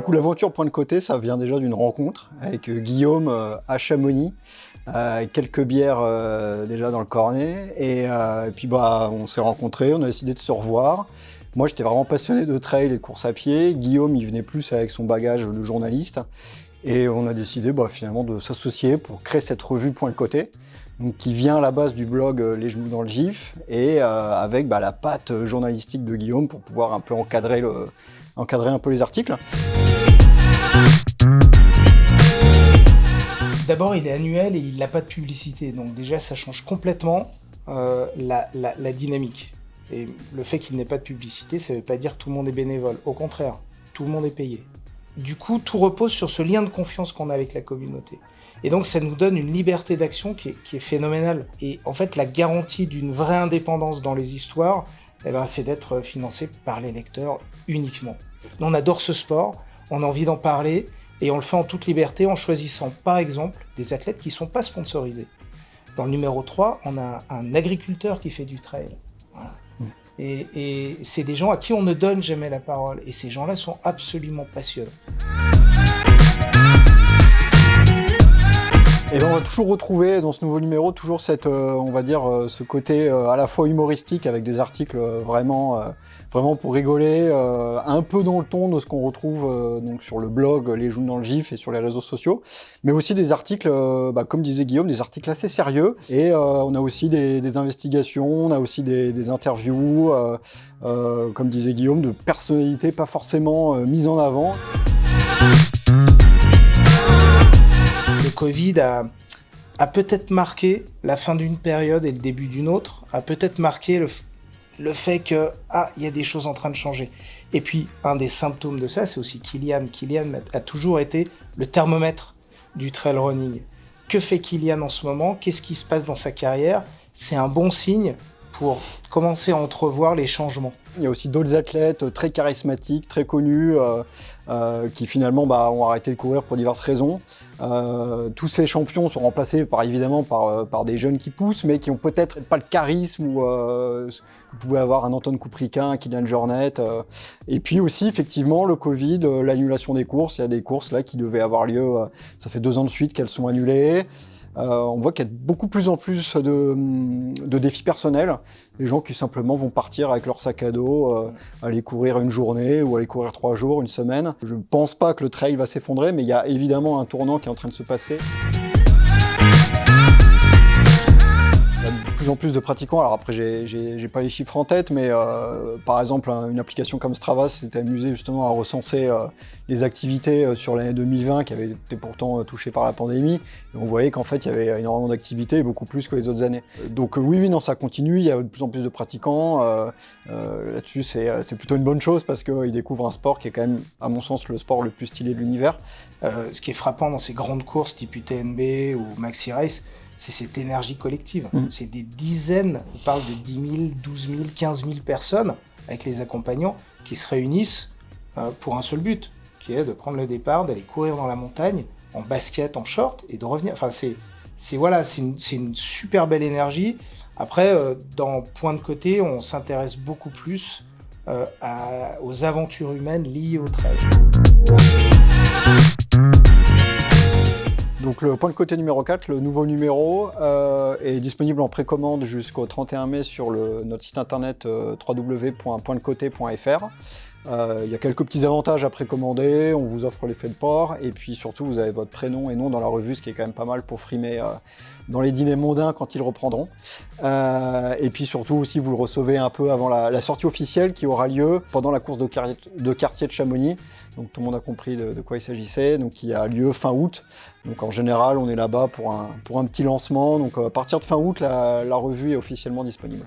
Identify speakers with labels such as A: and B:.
A: coup, l'aventure Point de Côté, ça vient déjà d'une rencontre avec Guillaume à Chamonix, quelques bières déjà dans le cornet, et puis on s'est rencontrés, on a décidé de se revoir. Moi, j'étais vraiment passionné de trail et de course à pied. Guillaume, il venait plus avec son bagage de journaliste, et on a décidé finalement de s'associer pour créer cette revue Point de Côté, donc, qui vient à la base du blog Les Genoux dans le Gif, et avec la patte journalistique de Guillaume pour pouvoir un peu encadrer un peu les articles.
B: D'abord, il est annuel et il n'a pas de publicité, donc déjà ça change complètement la dynamique. Et le fait qu'il n'ait pas de publicité, ça ne veut pas dire que tout le monde est bénévole, au contraire, tout le monde est payé. Du coup, tout repose sur ce lien de confiance qu'on a avec la communauté. Et donc ça nous donne une liberté d'action qui est phénoménale. Et en fait, la garantie d'une vraie indépendance dans les histoires, c'est d'être financé par les lecteurs uniquement. Nous, on adore ce sport, on a envie d'en parler, et on le fait en toute liberté en choisissant par exemple des athlètes qui ne sont pas sponsorisés. Dans le numéro 3, on a un agriculteur qui fait du trail. Voilà. Et c'est des gens à qui on ne donne jamais la parole, et ces gens-là sont absolument passionnants.
A: Et on va toujours retrouver dans ce nouveau numéro toujours cette, ce côté à la fois humoristique avec des articles vraiment pour rigoler, un peu dans le ton de ce qu'on retrouve donc sur le blog Les Genoux dans le Gif et sur les réseaux sociaux, mais aussi des articles, comme disait Guillaume, des articles assez sérieux. Et on a aussi des investigations, on a aussi des interviews, comme disait Guillaume, de personnalités pas forcément mises en avant.
B: Le Covid a peut-être marqué la fin d'une période et le début d'une autre, a peut-être marqué le fait que il y a des choses en train de changer. Et puis, un des symptômes de ça, c'est aussi Kilian. Kilian a toujours été le thermomètre du trail running. Que fait Kilian en ce moment? Qu'est-ce qui se passe dans sa carrière? C'est un bon signe pour commencer à entrevoir les changements.
A: Il y a aussi d'autres athlètes très charismatiques, très connus, qui finalement ont arrêté de courir pour diverses raisons. Tous ces champions sont remplacés évidemment par des jeunes qui poussent, mais qui ont peut-être pas le charisme que pouvait avoir un Anton Coupriquin, un Kylian Jornet. Et puis aussi, effectivement, le Covid, l'annulation des courses. Il y a des courses là qui devaient avoir lieu, ça fait 2 ans de suite qu'elles sont annulées. On voit qu'il y a beaucoup plus en plus de défis personnels, des gens qui simplement vont partir avec leur sac à dos, aller courir une journée ou aller courir 3 jours, une semaine. Je ne pense pas que le trail va s'effondrer, mais il y a évidemment un tournant qui est en train de se passer. Il y a de plus en plus de pratiquants. Alors après, j'ai pas les chiffres en tête, mais par exemple, une application comme Strava s'est amusée justement à recenser les activités sur l'année 2020 qui avaient été pourtant touchées par la pandémie. Et on voyait qu'en fait, il y avait énormément d'activités, beaucoup plus que les autres années. Donc oui, non, ça continue. Il y a de plus en plus de pratiquants. Là-dessus, c'est plutôt une bonne chose parce qu'ils découvrent un sport qui est quand même, à mon sens, le sport le plus stylé de l'univers.
B: Ce qui est frappant dans ces grandes courses type UTMB ou Maxi Race, c'est cette énergie collective. C'est des dizaines, on parle de 10 000, 12 000, 15 000 personnes avec les accompagnants qui se réunissent pour un seul but, qui est de prendre le départ, d'aller courir dans la montagne, en basket, en short, et de revenir. Enfin, c'est une super belle énergie. Après, dans Point de Côté, on s'intéresse beaucoup plus aux aventures humaines liées au trail.
A: Donc le Point de Côté numéro 4, le nouveau numéro, est disponible en précommande jusqu'au 31 mai sur notre site internet www.pointdecoté.fr. Il y a quelques petits avantages à précommander, on vous offre l'effet de port, et puis surtout vous avez votre prénom et nom dans la revue, ce qui est quand même pas mal pour frimer dans les dîners mondains quand ils reprendront. Et puis surtout aussi vous le recevez un peu avant la sortie officielle qui aura lieu pendant la course de quartier de Chamonix. Donc tout le monde a compris de quoi il s'agissait, donc qui a lieu fin août. Donc en général on est là-bas pour un petit lancement, donc à partir de fin août la revue est officiellement disponible.